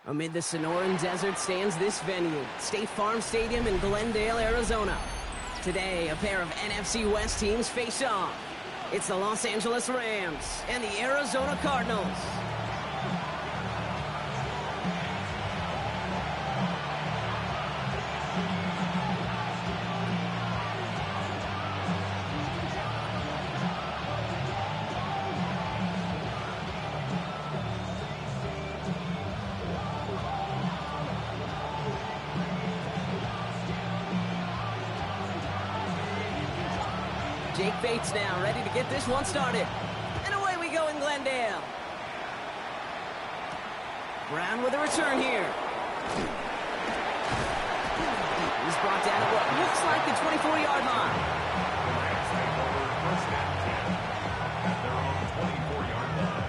Amid the Sonoran Desert stands this venue, State Farm Stadium in Glendale, Arizona. Today, a pair of NFC West teams face off. It's the Los Angeles Rams and the Arizona Cardinals. Jake Bates now, ready to get this one started. And away we go in Glendale. Brown with a return here. He's brought down at what looks like the 24-yard line. They're on the 24-yard line.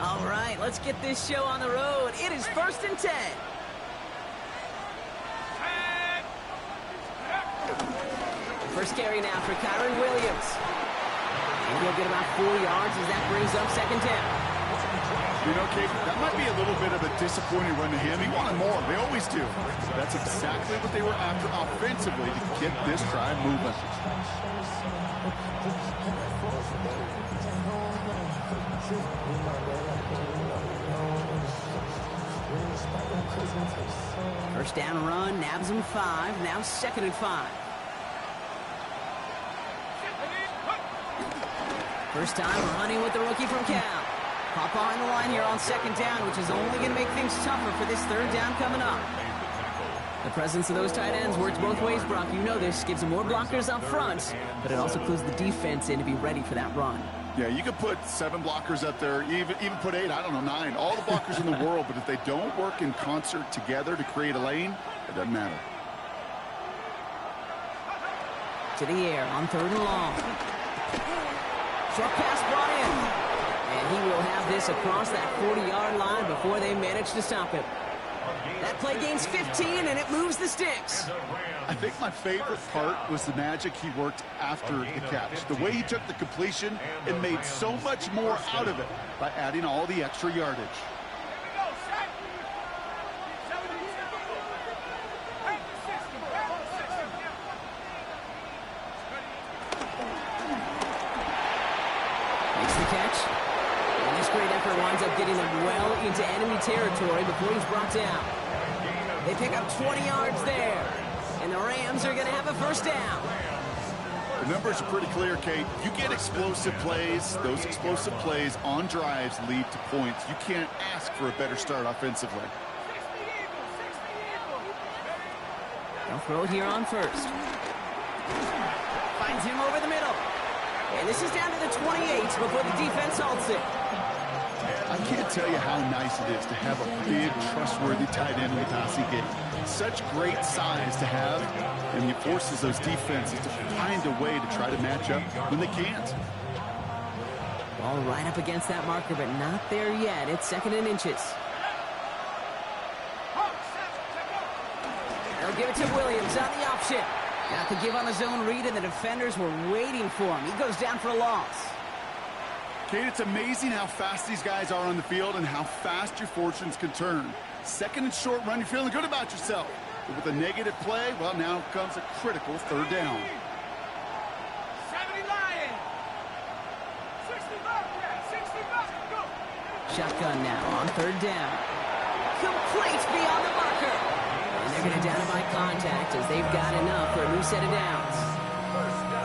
All right, let's get this show on the road. It is 1st and 10. First carry now for Kyron Williams. And he'll get about 4 yards as that brings up 2nd down. You know, Kate, that might be a little bit of a disappointing run to him. He wanted more. They always do. That's exactly what they were after offensively to get this drive moving. First down run, nabs him 5, now 2nd and 5. First time running with the rookie from Cal. Pop behind the line here on 2nd down, which is only going to make things tougher for this 3rd down coming up. The presence of those tight ends works both ways, Brock. You know this. Gives them more blockers up front, but it also clues the defense in to be ready for that run. Yeah, you could put 7 blockers up there, even put 8, I don't know, 9. All the blockers in the world, but if they don't work in concert together to create a lane, it doesn't matter. To the air on 3rd and long. Short pass brought in. And he will have this across that 40-yard line before they manage to stop him. That play gains 15, and it moves the sticks. I think my favorite part was the magic he worked after the catch. The way he took the completion and made so much more out of it by adding all the extra yardage. Makes the catch. And this great effort winds up getting him well into enemy territory before he's brought down. They pick up 20 yards there. And the Rams are going to have a 1st down. The numbers are pretty clear, Kate. You get explosive plays. Those explosive plays on drives lead to points. You can't ask for a better start offensively. They'll throw it here on 1st. Finds him over the middle. And this is down to the 28 before the defense halts it. I can't tell you how nice it is to have a big, trustworthy tight end in the passing game. Such great size to have, and it forces those defenses to find a way to try to match up when they can't. Ball right up against that marker, but not there yet. It's 2nd and inches. They'll give it to Williams on the option. Got the give on the zone read, and the defenders were waiting for him. He goes down for a loss. Kate, it's amazing how fast these guys are on the field and how fast your fortunes can turn. 2nd and short run, you're feeling good about yourself. But with a negative play, well, now comes a critical 3rd down. 70 Lions! 65, go! Shotgun now on 3rd down. Complete beyond the marker. And they're going to down it by contact as they've got enough for a new set of downs.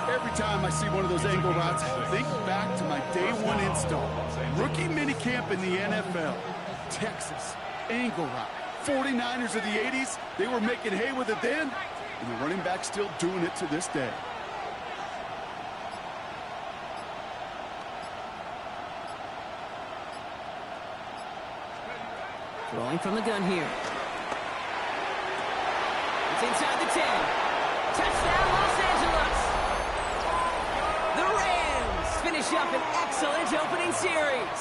Every time I see one of those angle routes, I think back to my day 1 install. Rookie minicamp in the NFL. Texas, angle route. 49ers of the 80s, they were making hay with it then, and the running back's still doing it to this day. Throwing from the gun here. It's inside the 10. Touchdown, Los Angeles! The Rams finish up an excellent opening series.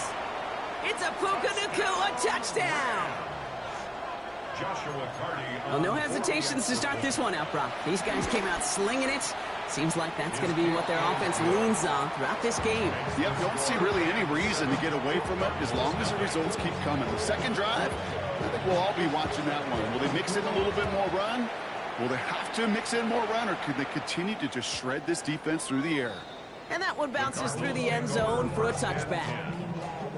It's a Puka Nacua touchdown. Well, no hesitations to start this one out, Brock. These guys came out slinging it. Seems like that's going to be what their offense leans on throughout this game. Yep, don't see really any reason to get away from it as long as the results keep coming. The second drive, I think we'll all be watching that one. Will they mix in a little bit more run? Will they have to mix in more run, or could they continue to just shred this defense through the air? And that one bounces through the end zone for a touchback.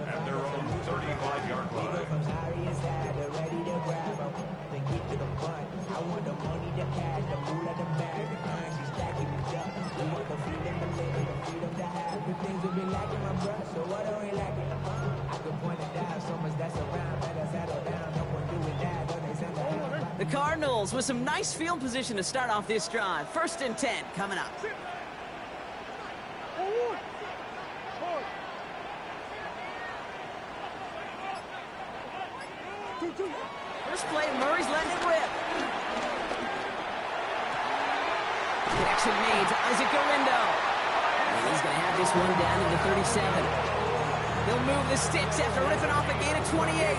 At their own 35-yard line. The Cardinals with some nice field position to start off this drive. 1st and 10 coming up. First play, Murray's letting it rip. Connection made to Isaac Gorindo. And he's going to have this one down to the 37. He'll move the sticks after ripping off a gain of 28.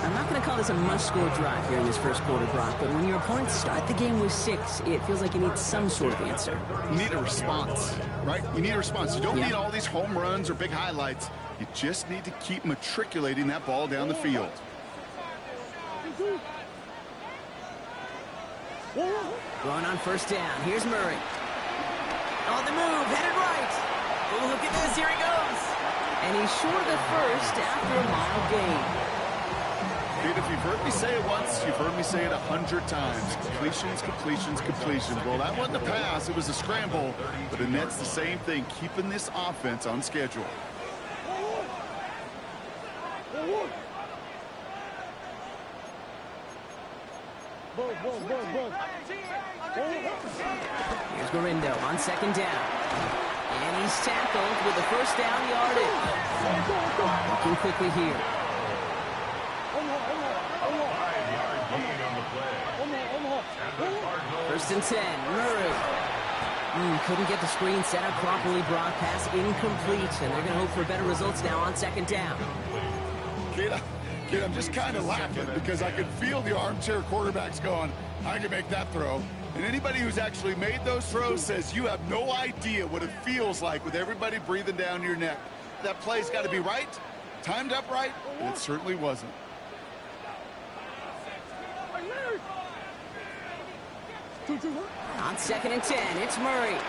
I'm not going to call this a must-score drive here in this first quarter, Brock, but when your opponents start the game with 6, it feels like you need some sort of answer. You need a response, right? You need a response. You don't need all these home runs or big highlights. You just need to keep matriculating that ball down the field. Going on 1st down. Here's Murray. On the move, headed right. Oh, look at this. Here he goes. And he's short of the first after a mile gain. Dude, if you've heard me say it once, you've heard me say it 100 times. Completions, completions, completions. Well, that wasn't a pass. It was a scramble. But the Nets, the same thing, keeping this offense on schedule. Here's Gorindo on 2nd down. And he's tackled with the 1st down yardage. Looking quickly here. 5-yard gain on the play. 1st and 10. Murray. Couldn't get the screen set up properly. Brock, pass incomplete. And they're going to hope for better results now on 2nd down. Kid, I'm just kind of laughing because I could feel the armchair quarterbacks going, I can make that throw. And anybody who's actually made those throws says you have no idea what it feels like with everybody breathing down your neck. That play's got to be right, timed up right, and it certainly wasn't. On 2nd and 10, it's Murray.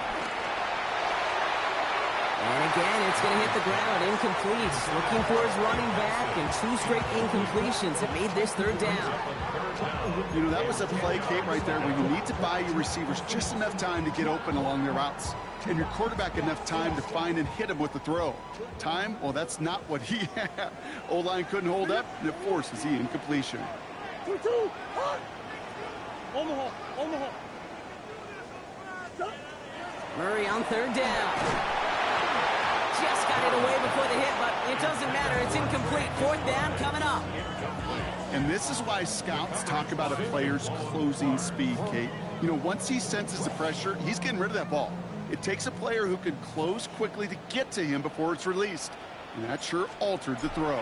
And again, it's going to hit the ground, incomplete. Looking for his running back, and 2 straight incompletions that made this 3rd down. You know, that was a play, Kate, right there, where you need to buy your receivers just enough time to get open along their routes, and your quarterback enough time to find and hit him with the throw. Time? Well, that's not what he had. O-line couldn't hold up, and it forces the incompletion. Murray on 3rd down. Just got it away before the hit, but it doesn't matter. It's incomplete. 4th down coming up. And this is why scouts talk about a player's closing speed, Kate. You know, once he senses the pressure, he's getting rid of that ball. It takes a player who can close quickly to get to him before it's released. And that sure altered the throw.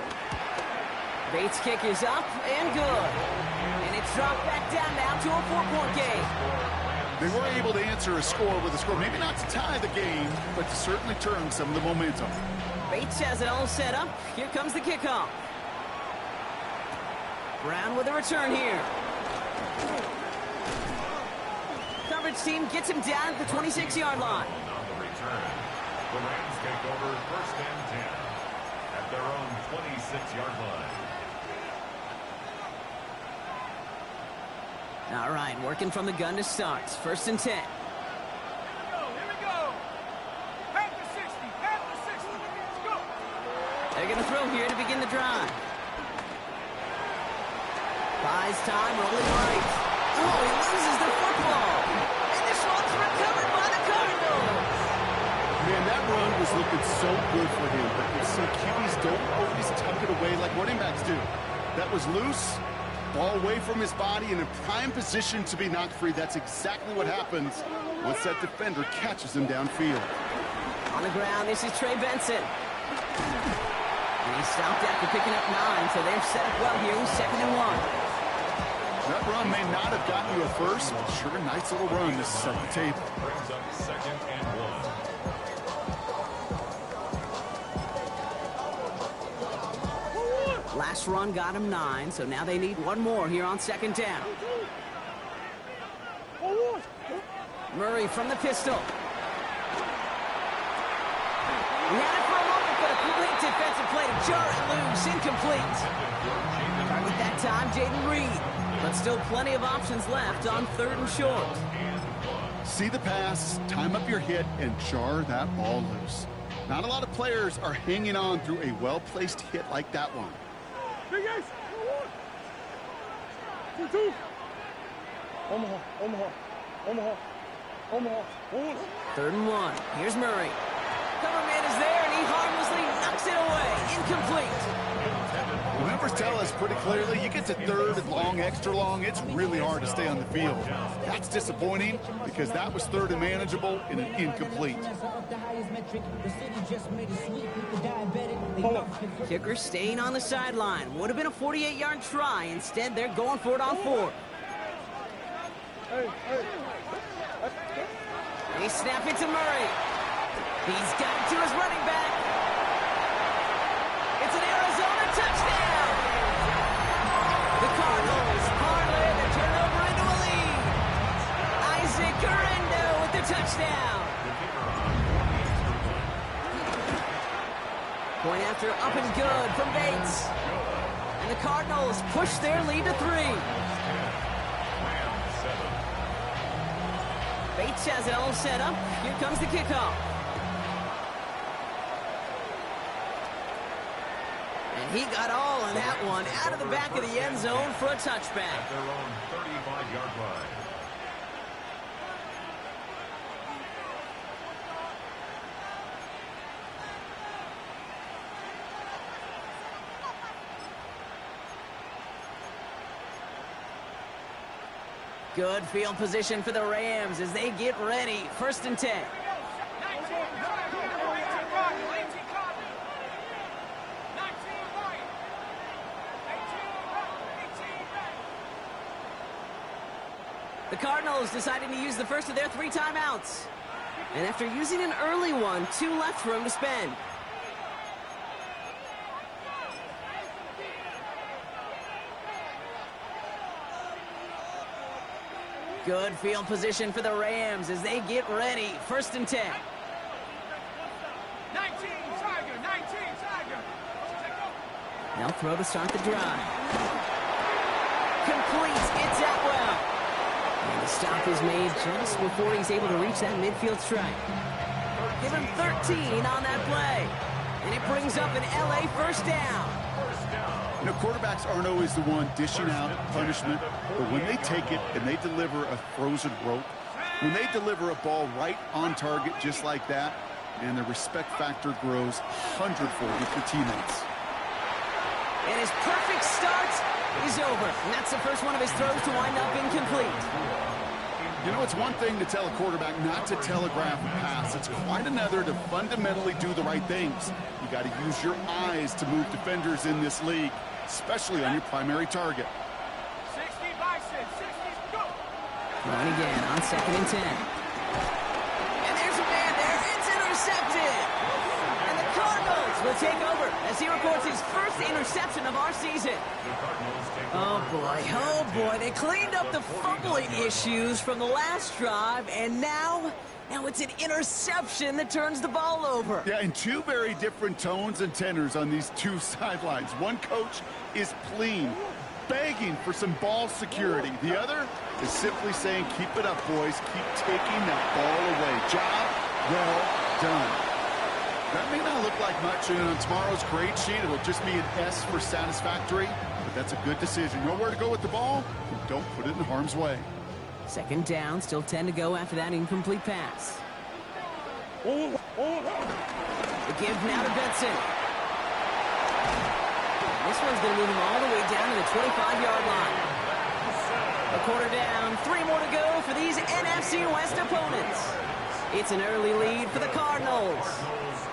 Bates' kick is up and good. And it's dropped back down now to a 4-point game. They were able to answer a score with a score, maybe not to tie the game, but to certainly turn some of the momentum. Bates has it all set up. Here comes the kickoff. Brown with a return here. Coverage team gets him down at the 26-yard line. On the return, the Rams take over 1st and 10 at their own 26-yard line. All right, working from the gun to start. 1st and 10. Here we go. Half the 60. Let's go. They're going to throw here to begin the drive. Buys time, rolling right. Oh, he loses the football. And this one's recovered by the Cardinals. Man, that run was looking so good for him, but you see QBs don't always tuck it away like running backs do. That was loose, ball away from his body, and in prime position to be knocked free. That's exactly what happens once that defender catches him downfield. On the ground, this is Trey Benson. And he stopped after picking up 9, so they're set up well here with 2nd and 1. That run may not have gotten you a first, but sure a nice little run to set the table. Brings up 2nd and 1. Last run got him 9, so now they need one more here on 2nd down. Murray from the pistol. He had it for a moment, but a great defensive play to jar it loose. Incomplete. Target that time, Jaden Reed. But still plenty of options left on 3rd and short. See the pass, time up your hit, and jar that ball loose. Not a lot of players are hanging on through a well-placed hit like that one. Big Ace. 2-2. Omaha. 3rd and 1. Here's Murray. Cover man is there, and he harmlessly knocks it away. Incomplete. The numbers tell us pretty clearly, you get to 3rd and long, extra long, it's really hard to stay on the field. That's disappointing because that was 3rd and manageable and an incomplete. Kicker staying on the sideline. Would have been a 48-yard try. Instead, they're going for it on 4th. They snap it to Murray. He's got it to his running back. It's an Arizona touchdown. The Cardinals parlay the turnover into a lead. Isaac Correndo with the touchdown. Point after up and good from Bates. And the Cardinals push their lead to 3. Bates has it all set up. Here comes the kickoff. And he got all on that one out of the back of the end zone for a touchback. At their own 35-yard line. Good field position for the Rams as they get ready. 1st and 10. The Cardinals deciding to use the first of their 3 timeouts. And after using an early one, 2 left for him to spend. Good field position for the Rams as they get ready. 1st and 10. 19 Tiger. They'll throw to start the drive. Complete. It's Atwell. And the stop is made just before he's able to reach that midfield strike. Give him 13 on that play. And it brings up an LA 1st down. You know, quarterbacks aren't always the one dishing out punishment, but when they take it and they deliver a frozen rope, when they deliver a ball right on target just like that, and the respect factor grows 100-fold with your teammates. And his perfect start is over. And that's the first one of his throws to wind up incomplete. You know, it's one thing to tell a quarterback not to telegraph a pass. It's quite another to fundamentally do the right things. You got to use your eyes to move defenders in this league, especially on your primary target. 60 by 6, 60, go! Going again on 2nd and 10. And there's a man there. It's intercepted. And the Cardinals will take over as he records his first interception of our season. Oh boy, they cleaned up the fumbling issues from the last drive, and now it's an interception that turns the ball over. Yeah, and 2 very different tones and tenors on these 2 sidelines. One coach is pleading, begging for some ball security. The other is simply saying, keep it up, boys. Keep taking that ball away. Job well done. That may not look like much, and on tomorrow's grade sheet, it'll just be an S for satisfactory, but that's a good decision. Know where to go with the ball, and don't put it in harm's way. 2nd down, still 10 to go after that incomplete pass. The give now to Benson. This one's going to move him all the way down to the 25-yard line. A quarter down, 3 more to go for these NFC West opponents. It's an early lead for the Cardinals.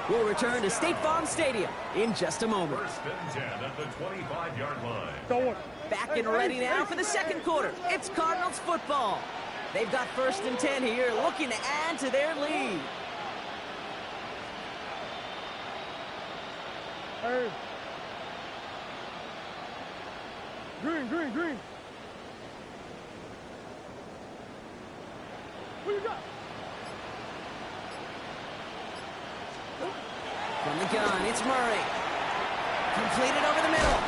We'll return to State Farm Stadium in just a moment. 1st and 10 at the 25-yard line. Don't Back and ready now for the second quarter. It's Cardinals football. They've got 1st and 10 here, looking to add to their lead. Hey. Green. What you got? From the gun, it's Murray. Completed over the middle.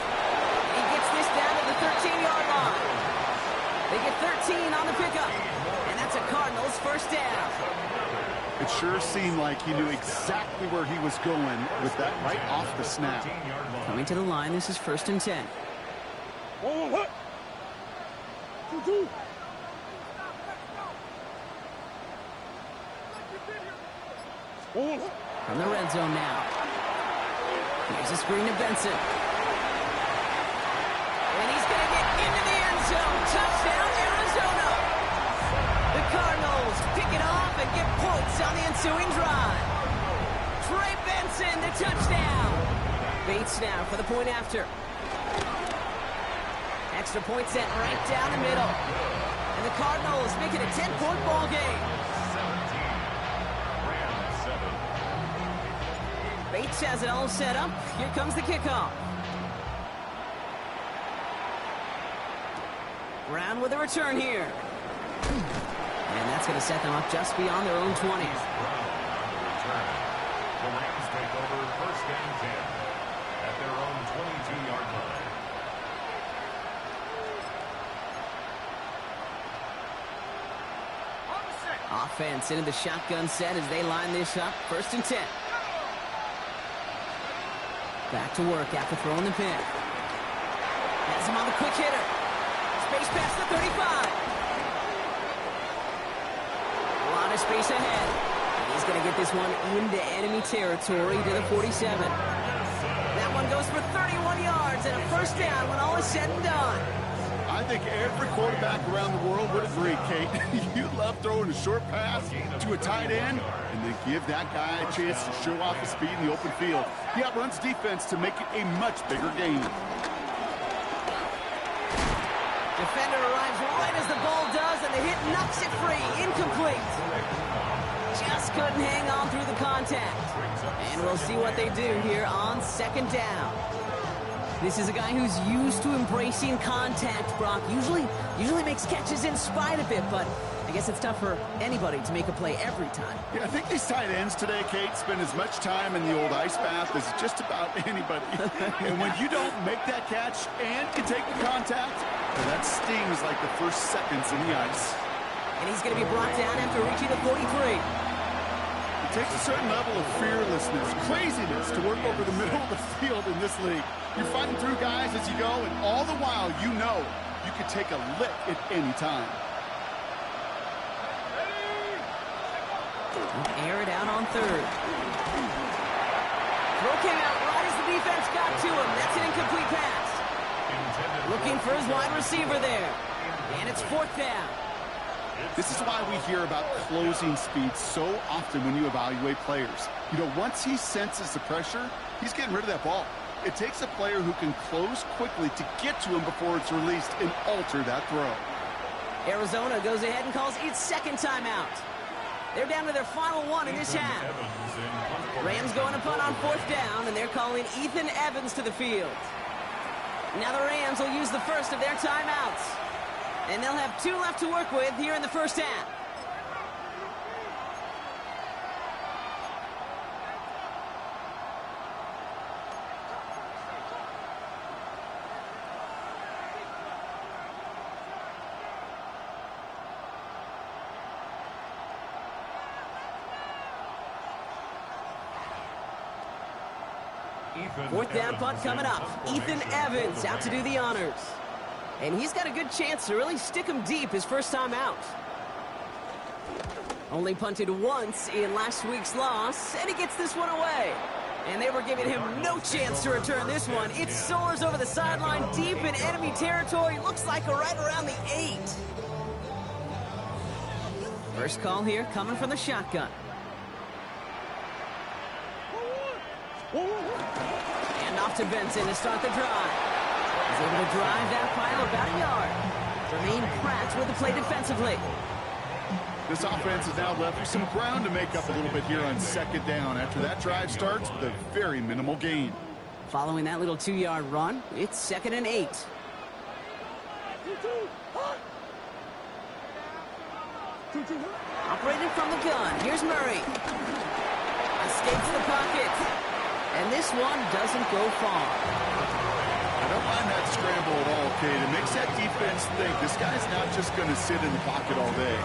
He gets this down to the 13-yard line. They get 13 on the pickup. And that's a Cardinals 1st down. It sure seemed like he knew exactly where he was going with that right off the snap. Coming to the line, this is 1st and 10. 2. From the red zone now. Here's a screen to Benson. And he's going to get into the end zone. Touchdown, Arizona. The Cardinals pick it off and get points on the ensuing drive. Trey Benson, the touchdown. Bates now for the point after. Extra point set right down the middle. And the Cardinals make it a 10-point ball game. Bates has it all set up. Here comes the kickoff. Brown with a return here. And that's going to set them up just beyond their own 20. The Rams take over 1st and 10 at their own 22-yard line. Offense into the shotgun set as they line this up. 1st and 10. Back to work after throwing the pick. Has him on the quick hitter. Space past the 35. A lot of space ahead. And he's going to get this one into enemy territory to the 47. That one goes for 31 yards and a 1st down when all is said and done. I think every quarterback around the world would agree, Kate. You love throwing a short pass to a tight end and then give that guy a chance to show off his speed in the open field. He outruns defense to make it a much bigger game. Defender arrives right as the ball does, and the hit knocks it free. Incomplete. Just couldn't hang on through the contact. And we'll see what they do here on 2nd down. This is a guy who's used to embracing contact, Brock. Usually makes catches in spite of it, but I guess it's tough for anybody to make a play every time. Yeah, I think these tight ends today, Kate, spend as much time in the old ice bath as just about anybody. And when you don't make that catch and you take the contact, well, that stings like the first seconds in the ice. And he's going to be brought down after reaching the 43. It takes a certain level of fearlessness, craziness to work over the middle of the field in this league. You're fighting through guys as you go, and all the while you know you could take a lick at any time. Air it out on 3rd. Throw came out right as the defense got to him. That's an incomplete pass. Looking for his wide receiver there. And it's 4th down. This is why we hear about closing speed so often when you evaluate players. You know, once he senses the pressure, he's getting rid of that ball. It takes a player who can close quickly to get to him before it's released and alter that throw. Arizona goes ahead and calls its 2nd timeout. They're down to their final one in this half. Rams going to punt on 4th down, and they're calling Ethan Evans to the field. Now the Rams will use the first of their timeouts. And they'll have 2 left to work with here in the 1st half. Fourth down punt coming up. Ethan Evans out to do the honors. And he's got a good chance to really stick him deep his first time out. Only punted once in last week's loss, and he gets this one away. And they were giving him no chance to return this one. It soars over the sideline deep in enemy territory. Looks like right around the 8. First call here coming from the shotgun. And off to Benson to start the drive. He's able to drive that pile about a yard. Jermaine Pratt with the play defensively. This offense is now left with some ground to make up a little bit here on second down after that drive starts with a very minimal gain. Following that little 2-yard run, it's 2nd and 8. Operating from the gun, here's Murray. Escapes the pocket. And this one doesn't go far. I don't mind that scramble at all, Kate. It makes that defense think this guy's not just going to sit in the pocket all day.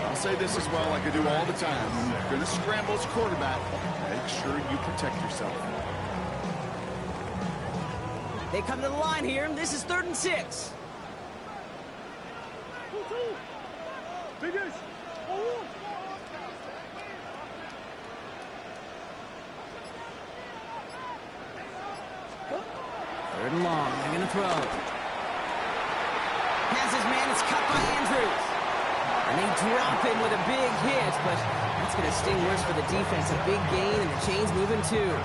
I'll say this as well like I do all the time. When you're going to scramble as quarterback, make sure you protect yourself. They come to the line here, and this is 3rd and 6. Biggest. Third and long, they're going to throw. Has his man, it's cut by Andrews. And they drop him with a big hit, but that's going to sting worse for the defense. A big gain, and the chains moving too.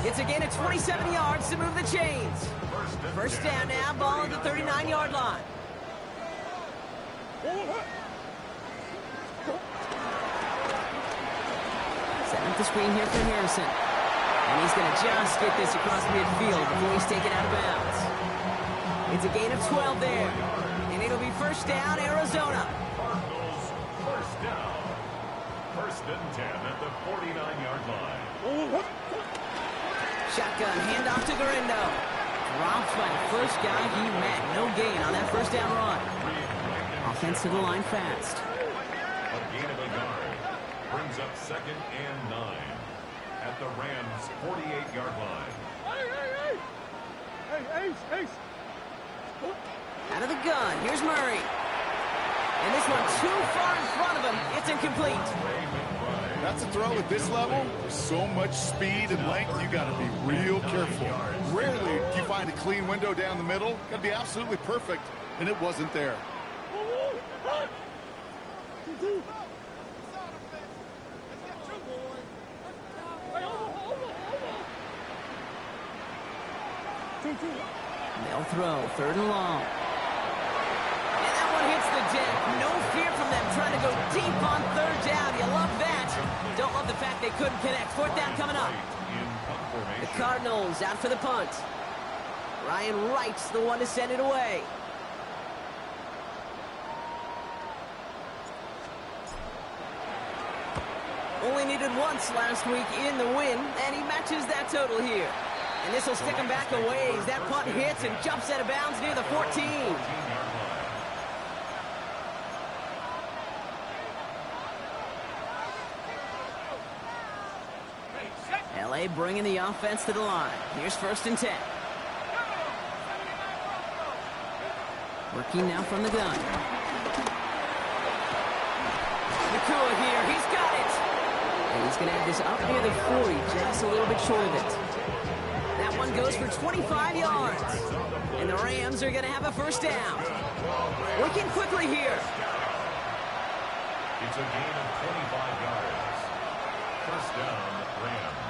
It's a gain of 27 yards to move the chains. First down now, ball at the 39-yard line. Setting up the screen here for Harrison. And he's going to just get this across midfield before he's taken out of bounds. It's a gain of 12 there. And it'll be first down, Arizona. Cardinals first down. 1st and 10 at the 49-yard line. Shotgun handoff to Garindo. Dropped by the first guy he met. No gain on that first down run. Offense to the line fast. A gain of a yard. Brings up 2nd and 9 at the Rams' 48-yard line. Hey, Ace. Out of the gun, here's Murray. And this one too far in front of him. It's incomplete. That's a throw at this level. There's so much speed and length, you got to be real careful. Rarely do you find a clean window down the middle. Got to be absolutely perfect, and it wasn't there. They'll throw, 3rd and long. And that one hits the deck. No fear from them trying to go deep on 3rd down. You love that. Don't love the fact they couldn't connect. 4th down coming up. The Cardinals out for the punt. Ryan Wright's the one to send it away. Only needed once last week in the win, and he matches that total here. And this will stick him back a ways. That punt hits and jumps out of bounds near the 14. LA bringing the offense to the line. Here's 1st and 10. Working now from the gun. Nakua here. He's got it. And he's going to have this up near the 40, just a little bit short of it. That one goes for 25 yards. And the Rams are going to have a first down. Working quickly here. It's a gain of 25 yards. First down, Rams.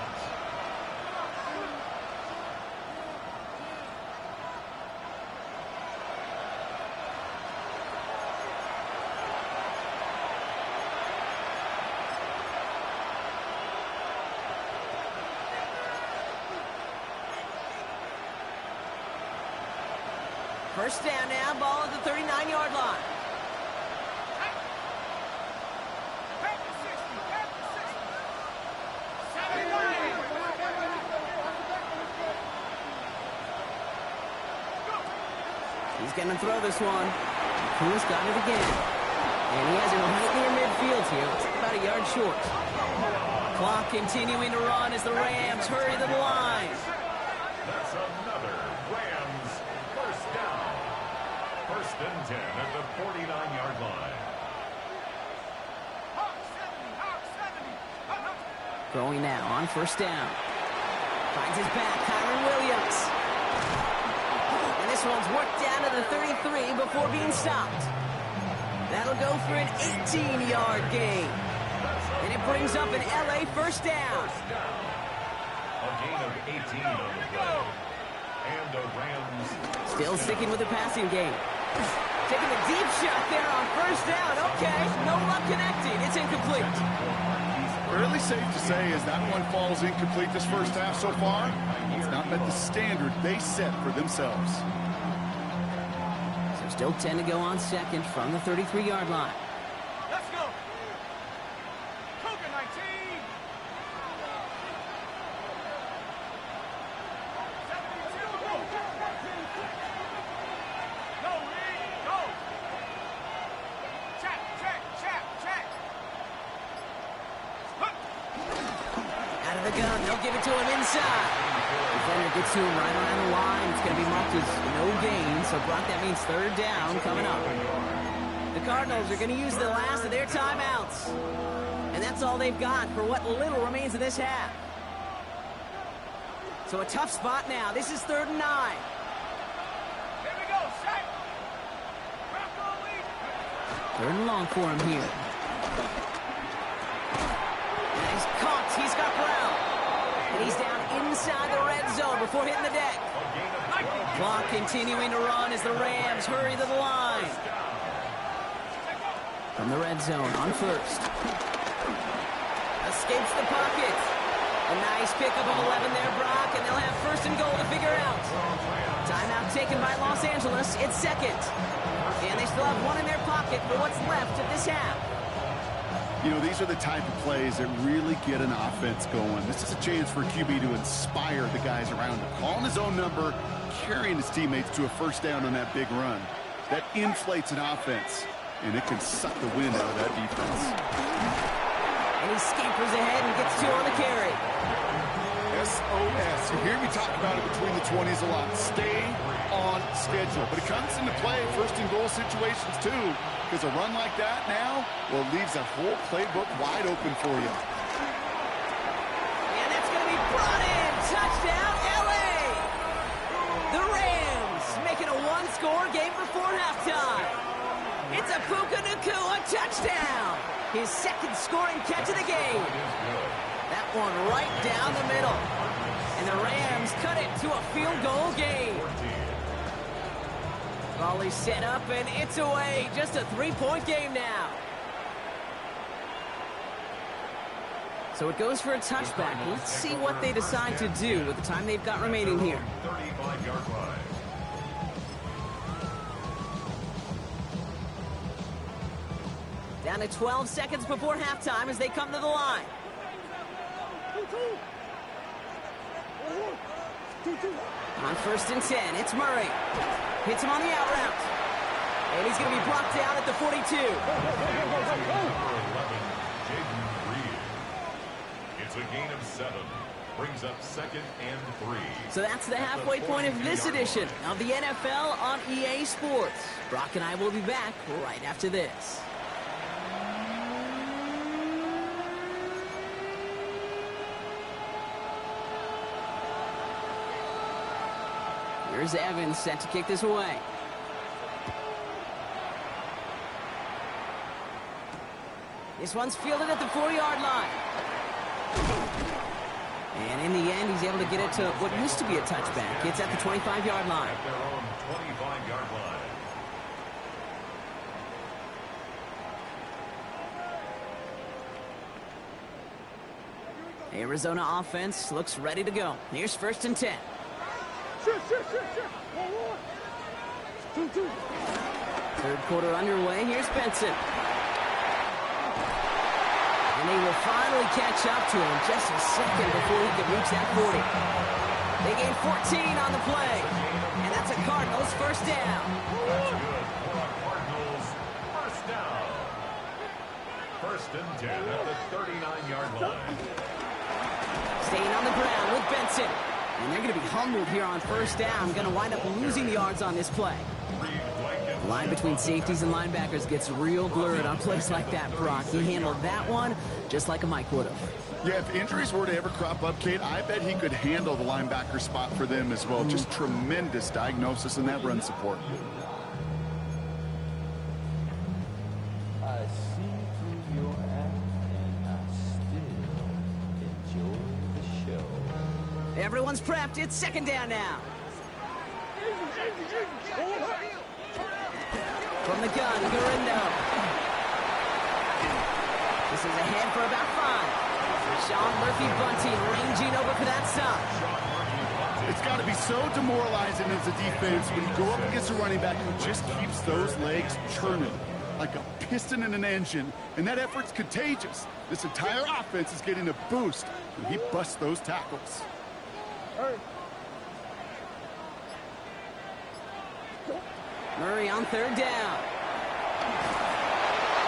First down now, ball at the 39-yard line. He's going to throw this one. Nakua's got it again. And he has it right near midfield here. It's about a yard short. Clock continuing to run as the Rams hurry to the line. That's another Rams first down. 1st and 10 at the 49-yard line. Throwing now on first down. Finds his back, Kyron Williams. And this one's worked down to the 33 before being stopped. That'll go for an 18-yard gain. And it brings up an LA first down. A gain of 18 on the play. And the Rams. Still sticking with the passing game. Taking a deep shot there on first down. Okay, no luck connecting. It's incomplete. Fairly safe to say as that one falls incomplete this first half so far, it's not met the standard they set for themselves. So still 10 to go on second from the 33-yard line. Let's go. Cougar 19. Go, Reed, go. Check. Out of the gun, they'll give it to him inside. Defender gets to him right around the line. It's going to be marked as no gain. So, Brock, that means third down coming up. The Cardinals are going to use the last of their timeouts. And that's all they've got for what little remains of this half. So a tough spot now. This is 3rd and 9. Here we go, set. Rocco Lee. 3rd and long for him here. He's caught. He's got Brown. And he's down inside the red zone before hitting the deck. Clock continuing to run as the Rams hurry to the line. From the red zone on first. Escapes the pocket. A nice pickup of 11 there, Brock, and they'll have 1st and goal to figure out. Timeout taken by Los Angeles. It's 2nd. And they still have one in their pocket for what's left of this half. You know, these are the type of plays that really get an offense going. This is a chance for QB to inspire the guys around him. Calling his own number, carrying his teammates to a first down on that big run. That inflates an offense, and it can suck the wind out of that defense. And he scampers ahead and gets 2 on the carry. SOS. You hear me talk about it between the 20s a lot. Stay on schedule. But it comes into play 1st and goal situations too. Because a run like that now, well, it leaves that whole playbook wide open for you. And that's going to be brought in. Touchdown, LA! The Rams making a 1-score game before halftime. It's a Puka Nacua touchdown. His 2nd scoring catch of the game. That one right down the middle. And the Rams cut it to a field goal game. Volley set up, and it's away. Just a 3-point game now. So it goes for a touchback. Let's see what they decide to do with the time they've got remaining here. 35-yard line. Down to 12 seconds before halftime as they come to the line. On 1st and 10, it's Murray. Hits him on the out route. And he's going to be brought down at the 42. It's a gain of 7. Brings up 2nd and 3. So that's the halfway point of this edition of the NFL on EA Sports. Brock and I will be back right after this. Here's Evans set to kick this away. This one's fielded at the 4-yard line. And in the end, he's able to get it to what used to be a touchback. It's at the 25-yard line. At their own 25-yard line. Arizona offense looks ready to go. Here's 1st and 10. Shit. 1-1. 2-2. 3rd quarter underway. Here's Benson. And they will finally catch up to him just a second before he can reach that 40. They gain 14 on the play. And that's a Cardinals 1st down. That's good for a Cardinals 1st down. 1st and 10 at the 39-yard line. Staying on the ground with Benson. And they're going to be humbled here on 1st down. Going to wind up losing yards on this play. The line between safeties and linebackers gets real blurred on plays like that, Brock. He handled that one just like a Mike would have. Yeah, if injuries were to ever crop up, Kate, I bet he could handle the linebacker spot for them as well. Just tremendous diagnosis in that run support. I see through your act, and I still enjoy the show. Everyone's prepped. It's 2nd down now. From the gun, Gurindo. This is ahead for about 5. Sean Murphy Bunting ranging over for that stop. It's got to be so demoralizing as a defense when you go up against a running back who just keeps those legs churning like a piston in an engine, and that effort's contagious. This entire offense is getting a boost when he busts those tackles. Murray on 3rd down.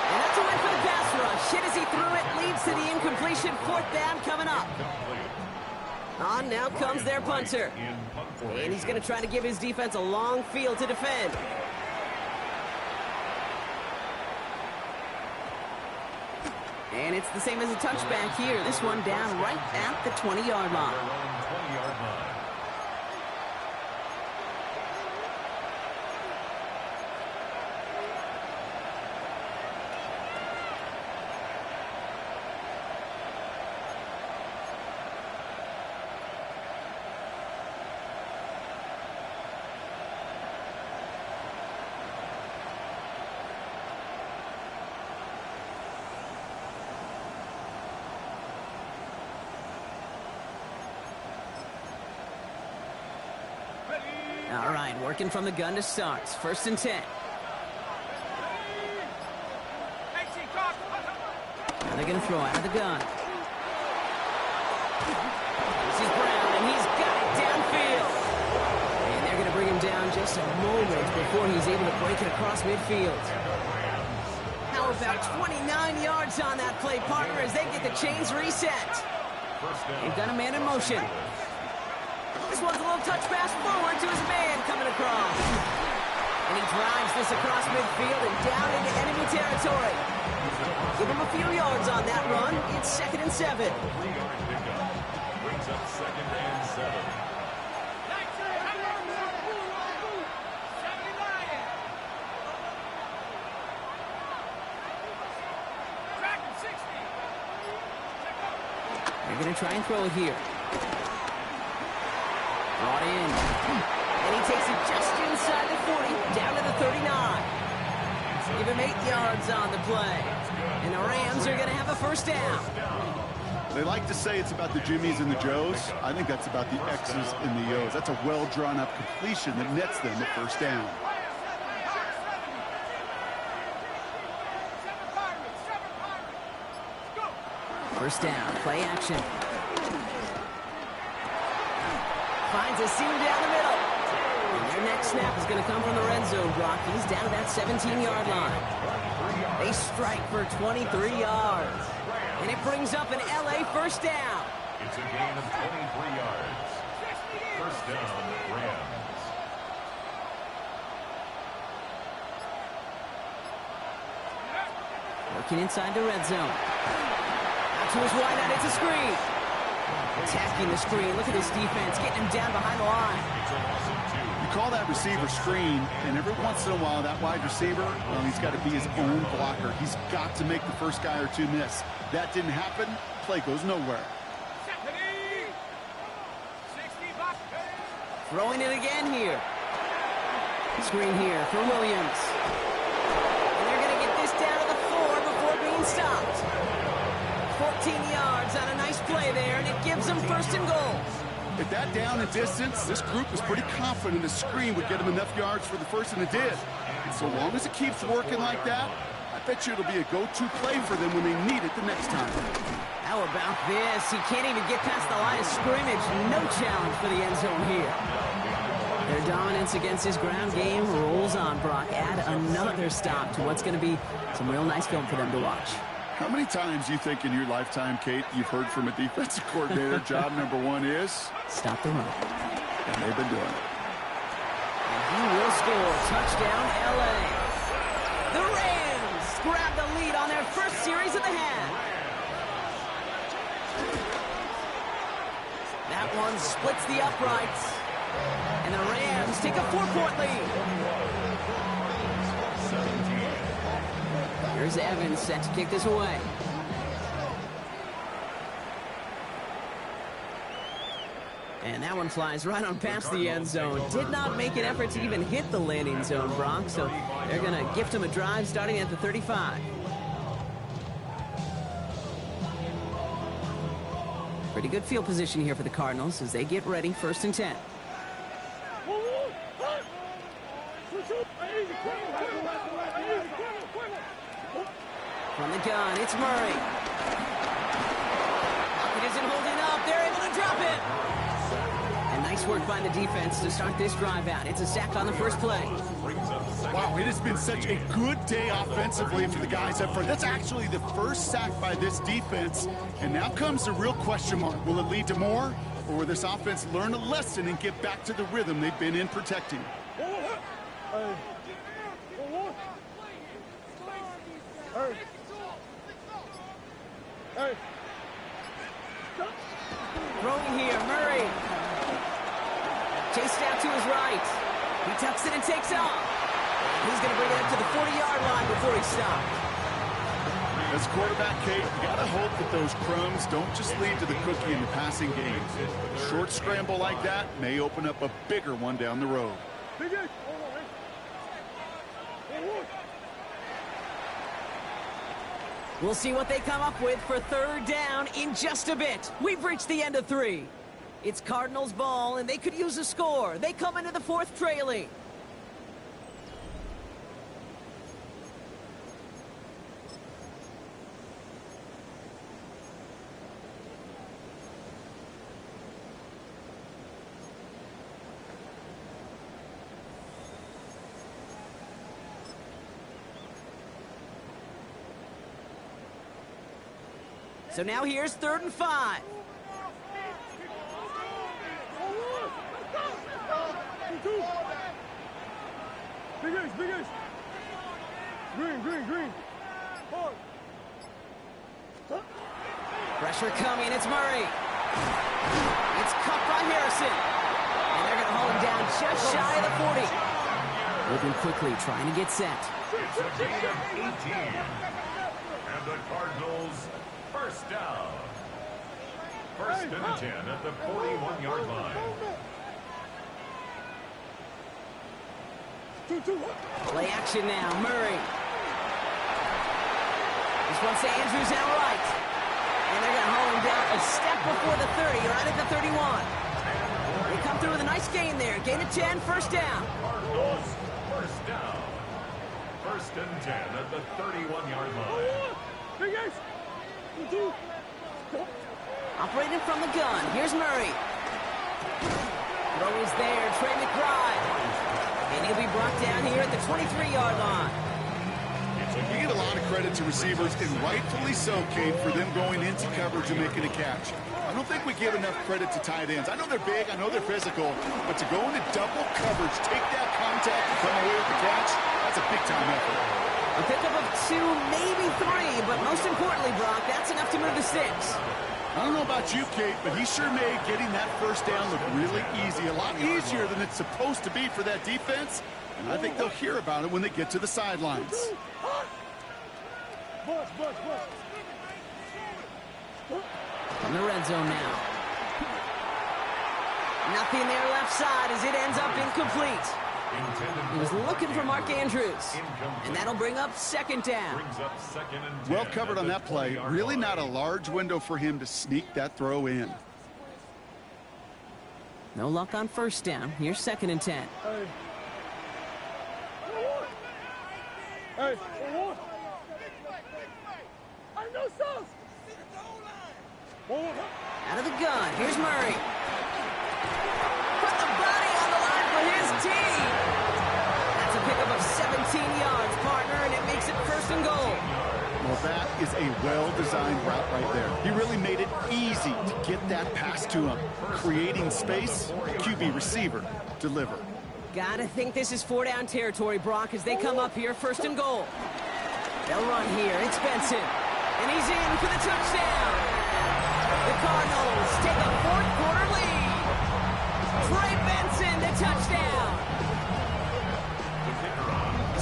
And that's a win for the pass rush. Hit as he threw it, leads to the incompletion. 4th down coming up. On now comes their punter. And he's going to try to give his defense a long field to defend. And it's the same as a touchback here. This one down right at the 20-yard line. All right, working from the gun to start. 1st and 10. Now they're going to throw out of the gun. This is Brown, and he's got it downfield. And they're going to bring him down just a moment before he's able to break it across midfield. How about 29 yards on that play, partner, as they get the chains reset. They've got a man in motion. This one's a little touch pass forward to his man coming across. And he drives this across midfield and down into enemy territory. Give him a few yards on that run. It's 2nd and 7. Brings up 2nd and 7. They're going to try and throw it here. Brought in. And he takes it just inside the 40, down to the 39. Give him 8 yards on the play. And the Rams are going to have a 1st down. They like to say it's about the Jimmies and the Joes. I think that's about the X's and the O's. That's a well-drawn-up completion that nets them the 1st down. First down, play action. Finds a seam down the middle. And their next snap is going to come from the red zone block. He's down to that 17-yard line. They strike for 23 yards. And it brings up an LA 1st down. It's a gain of 23 yards. 1st down, Rams. Working inside the red zone. Out to his wideout, it's a screen. Attacking the screen. Look at this defense, getting him down behind the line. You call that receiver screen, and every once in a while, that wide receiver, well, he's got to be his own blocker. He's got to make the first guy or two miss. That didn't happen. Play goes nowhere. Throwing it again here. Screen here for Williams. And they're going to get this down to the 4 before being stopped. 14 yards on a nice play there, and it gives them 1st and goal. At that down and distance, this group was pretty confident the screen would get them enough yards for the 1st, and it did. And so long as it keeps working like that, I bet you it'll be a go-to play for them when they need it the next time. How about this? He can't even get past the line of scrimmage. No challenge for the end zone here. Their dominance against his ground game rolls on, Brock. Add another stop to what's going to be some real nice film for them to watch. How many times do you think in your lifetime, Kate, you've heard from a defensive coordinator, job number 1 is? Stop the run. And they've been doing it. And he will score. Touchdown, LA. The Rams grab the lead on their first series of the half. That one splits the uprights. And the Rams take a 4-point lead. Here's Evans set to kick this away. And that one flies right on past the end zone. Did not make an effort to even hit the landing zone, Brock. So they're going to gift him a drive starting at the 35. Pretty good field position here for the Cardinals as they get ready, 1st and 10. From the gun, it's Murray. Pocket isn't holding up. They're able to drop it. And nice work by the defense to start this drive out. It's a sack on the first play. Wow, it has been such a good day offensively for the guys up front. That's actually the first sack by this defense. And now comes the real question mark. Will it lead to more? Or will this offense learn a lesson and get back to the rhythm they've been in protecting? Throwing here, Murray. Chased out to his right. He tucks it and takes off. He's going to bring it up to the 40-yard line before he stops. As quarterback, Kate, you got to hope that those crumbs don't just lead to the cookie in the passing game. A short scramble like that may open up a bigger one down the road. We'll see what they come up with for 3rd down in just a bit. We've reached the end of 3. It's Cardinals ball, and they could use a score. They come into the 4th trailing. So now here's 3rd and 5. Big ace. Green. Pressure coming, it's Murray. It's cut by Harrison. And they're going to hold him down just shy of the 40. Moving quickly, trying to get set. It's a gain of 18. And the Cardinals, 1st down. 1st and 10 at the 41-yard line. Play action now, Murray. This one's to Andrews out right. And they're going to hold him down a step before the 30, right at the 31. They come through with a nice gain there. Gain of 10, 1st down. Cardinals, 1st down. 1st and 10 at the 31-yard line. Operating from the gun. Here's Murray. Throw is there. Trey McBride. And he'll be brought down here at the 23-yard line. You get a lot of credit to receivers, and rightfully so, Kate, for them going into coverage and making a catch. I don't think we give enough credit to tight ends. I know they're big, I know they're physical, but to go into double coverage, take that contact, and come away with the catch, that's a big-time effort. A pickup of 2, maybe 3, but most importantly, Brock, that's enough to move the 6. I don't know about you, Kate, but he sure made getting that 1st down look really easy, a lot easier than it's supposed to be for that defense, and I think they'll hear about it when they get to the sidelines. From the red zone now. Nothing there left side as it ends up incomplete. He was looking for Mark Andrews. And that'll bring up 2nd down. Well covered on that play. Really not a large window for him to sneak that throw in. No luck on 1st down. Here's 2nd and 10. Out of the gun. Here's Murray. Put the body on the line for his team. That's a pickup of 17 yards, partner, and it makes it 1st and goal. Well, that is a well-designed route right there. He really made it easy to get that pass to him. Creating space, QB receiver, deliver. Gotta think this is 4-down territory, Brock, as they come up here, 1st and goal. They'll run here. It's Benson. And he's in for the touchdown. The Cardinals take a 4th quarter lead. Trey Benson, the touchdown.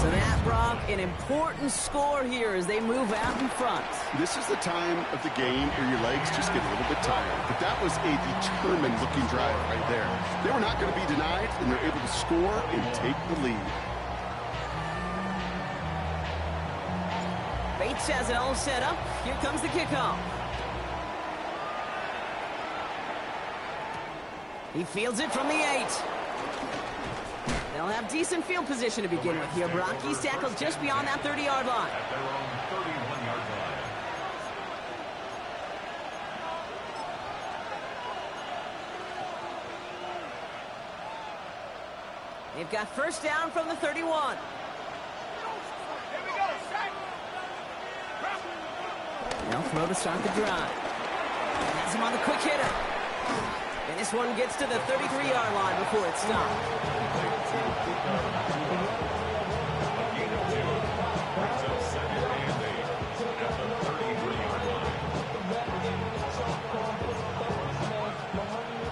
So that, Brock, an important score here as they move out in front. This is the time of the game where your legs just get a little bit tired. But that was a determined-looking drive right there. They were not going to be denied, and they're able to score and take the lead. Bates has it all set up. Here comes the kickoff. He fields it from the 8. They'll have decent field position to begin with here. Brock, he's tackled just beyond that 30-yard line. At their own 31-yard line. They've got first down from the 31. They'll throw to start the drive. Has him on the quick hitter. And this one gets to the 33-yard line before it's stopped. Gain of 2. Brings up 2nd and 8 at the 33-yard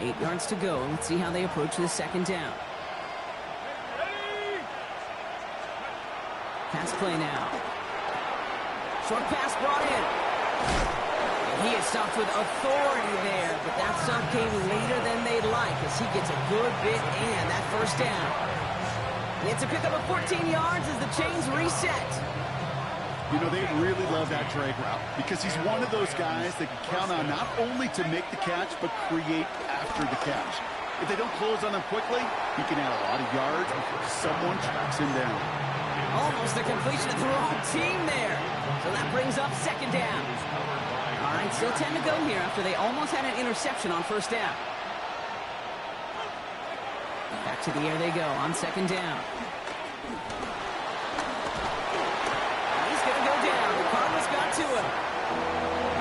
line. 8 yards to go. Let's see how they approach this second down. Pass play now. Short pass brought in. And he is stopped with authority there, but that stop came later than they'd like as he gets a good bit and that first down. It's a pickup of 14 yards as the chains reset. You know, they really love that drag route because he's one of those guys that can count on not only to make the catch, but create after the catch. If they don't close on him quickly, he can add a lot of yards before someone tracks him down. Almost a completion of the wrong team there. So that brings up second down. All right, still 10 to go here after they almost had an interception on first down. Back to the air they go on second down. He's going to go down. The Cardinals got to him.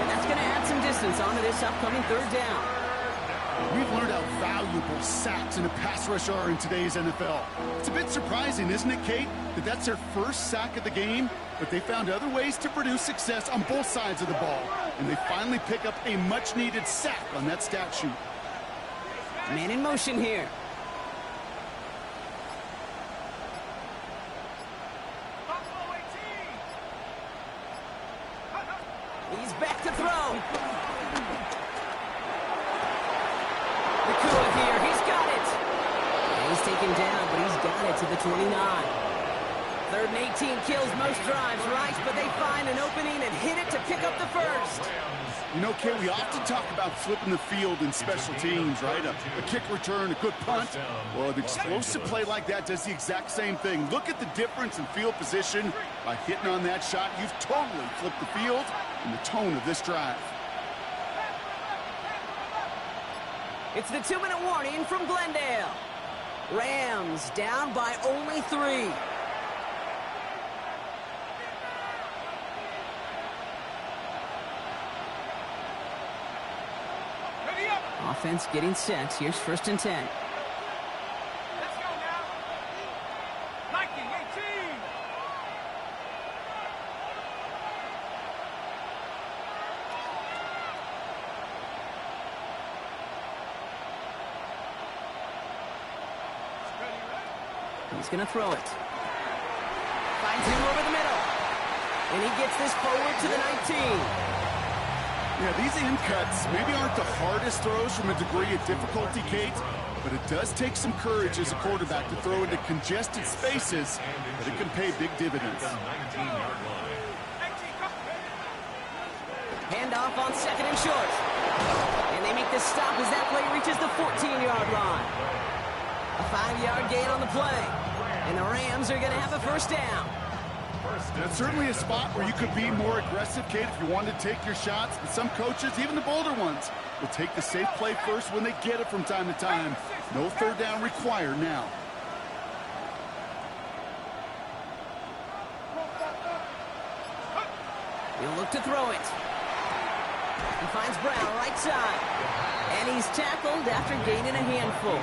And that's going to add some distance onto this upcoming third down. We've learned how valuable sacks in a pass rush are in today's NFL. It's a bit surprising, isn't it, Kate, that that's their first sack of the game, but they found other ways to produce success on both sides of the ball, and they finally pick up a much-needed sack on that stat sheet. Man in motion here. He's back to throw. Here, he's got it. And he's taken down, but he's got it to the 29. 3rd and 18 kills most drives, right? But they find an opening and hit it to pick up the first. You know, Kay, we often talk about flipping the field in special teams, right? A kick return, a good punt. Well, an explosive play like that does the exact same thing. Look at the difference in field position. By hitting on that shot, you've totally flipped the field and the tone of this drive. It's the 2-minute warning from Glendale. Rams down by only 3. Offense getting set. Here's 1st and 10. Let's go now. Nike 18. He's going to throw it. Finds him over the middle. And he gets this forward to the 19. Yeah, these in cuts maybe aren't the hardest throws from a degree of difficulty, Kate, but it does take some courage as a quarterback to throw into congested spaces, but it can pay big dividends. Handoff on 2nd and short. And they make the stop as that play reaches the 14-yard line. A 5-yard gain on the play. And the Rams are going to have a first down. That's certainly a spot where you could be more aggressive, Kate, if you wanted to take your shots. But some coaches, even the bolder ones, will take the safe play first when they get it from time to time. No third down required now. He'll look to throw it. He finds Brown right side. And he's tackled after gaining a handful.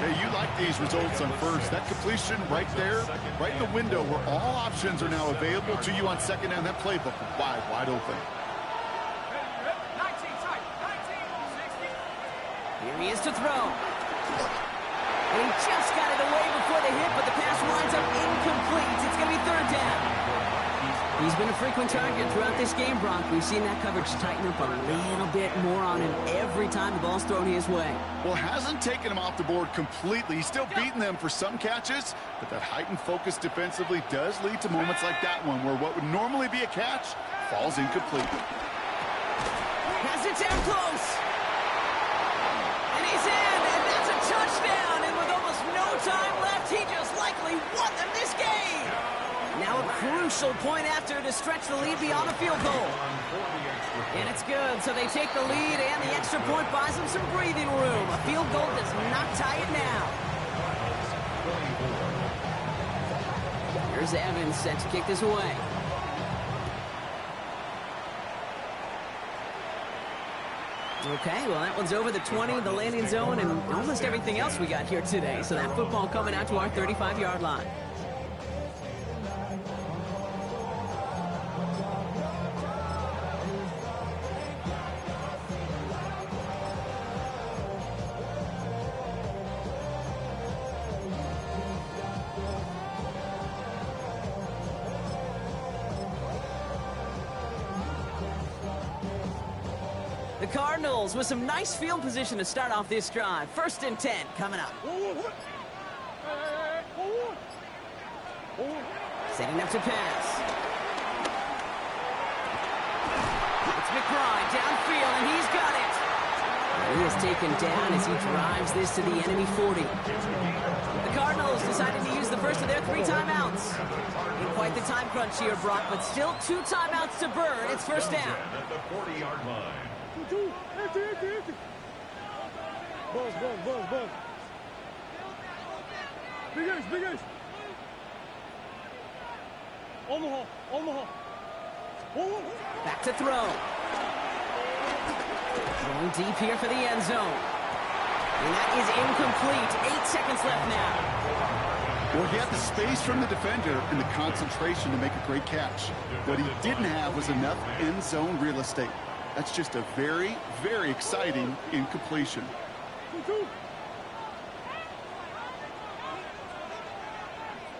Hey, you like these results on first. That completion right there, right in the window where all options are now available to you on second down. That playbook wide open. Here he is to throw. And he just got it away before the hit, but the pass winds up incomplete. It's going to be third down. He's been a frequent target throughout this game, Brock. We've seen that coverage tighten up a little bit more on him every time the ball's thrown his way. Well, hasn't taken him off the board completely. He's still beating them for some catches, but that heightened focus defensively does lead to moments like that one where what would normally be a catch falls incomplete. Has it down close. And he's in, and that's a touchdown. And with almost no time left, he just likely won them this game. Now a crucial point after to stretch the lead beyond the field goal. And it's good, so they take the lead, and the extra point buys them some breathing room. A field goal does not tie it now. Here's Evans set to kick this away. Okay, well, that one's over the 20, the landing zone, and almost everything else we got here today. So that football coming out to our 35-yard line. The Cardinals with some nice field position to start off this drive. 1st and 10 coming up. Setting up to pass. It's McBride downfield, and he's got it. He is taken down as he drives this to the enemy 40. The Cardinals decided to use the first of their 3 timeouts. In quite the time crunch here, Brock, but still 2 timeouts to burn. It's 1st down. At the 40-yard line. Buzz. Big Ace. Omaha. Back to throw. Going deep here for the end zone. And that is incomplete. 8 seconds left now. Well, he had the space from the defender and the concentration to make a great catch. What he didn't have was enough end zone real estate. That's just a very, very exciting incompletion.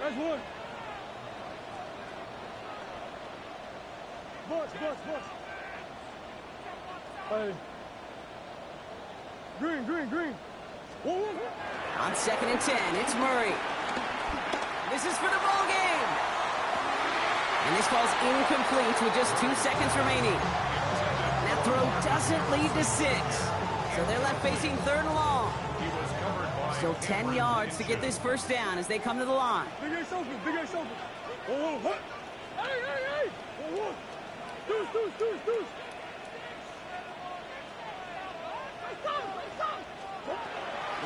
That's one. Bus. Hey. Green. On 2nd and 10, it's Murray. This is for the ball game. And this ball's incomplete with just 2 seconds remaining. That throw doesn't lead to 6. So they're left facing 3rd and long. Still 10 yards to get this 1st down as they come to the line. Big Ace open. Hey. Deuce.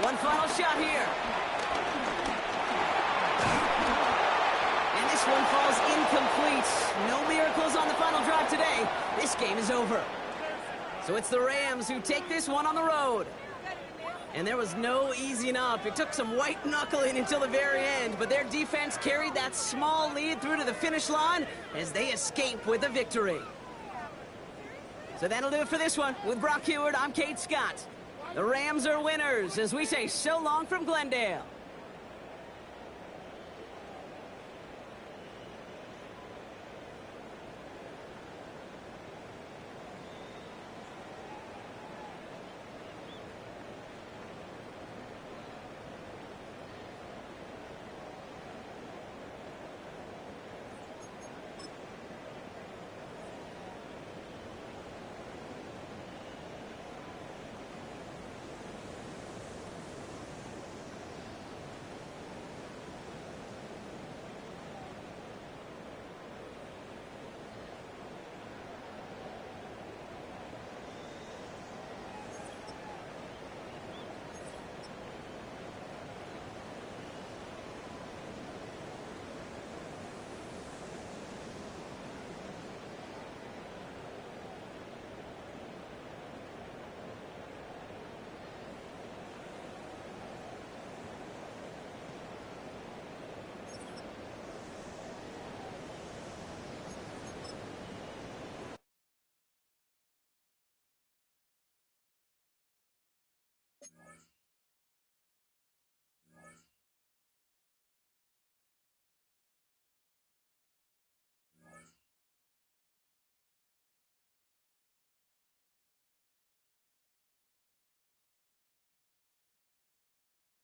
One final shot here. And this one falls incomplete. No miracles on the final drive today. This game is over. So it's the Rams who take this one on the road. And there was no easing up. It took some white knuckling until the very end, but their defense carried that small lead through to the finish line as they escape with a victory. So that'll do it for this one. With Brock Heward, I'm Kate Scott. The Rams are winners as we say so long from Glendale.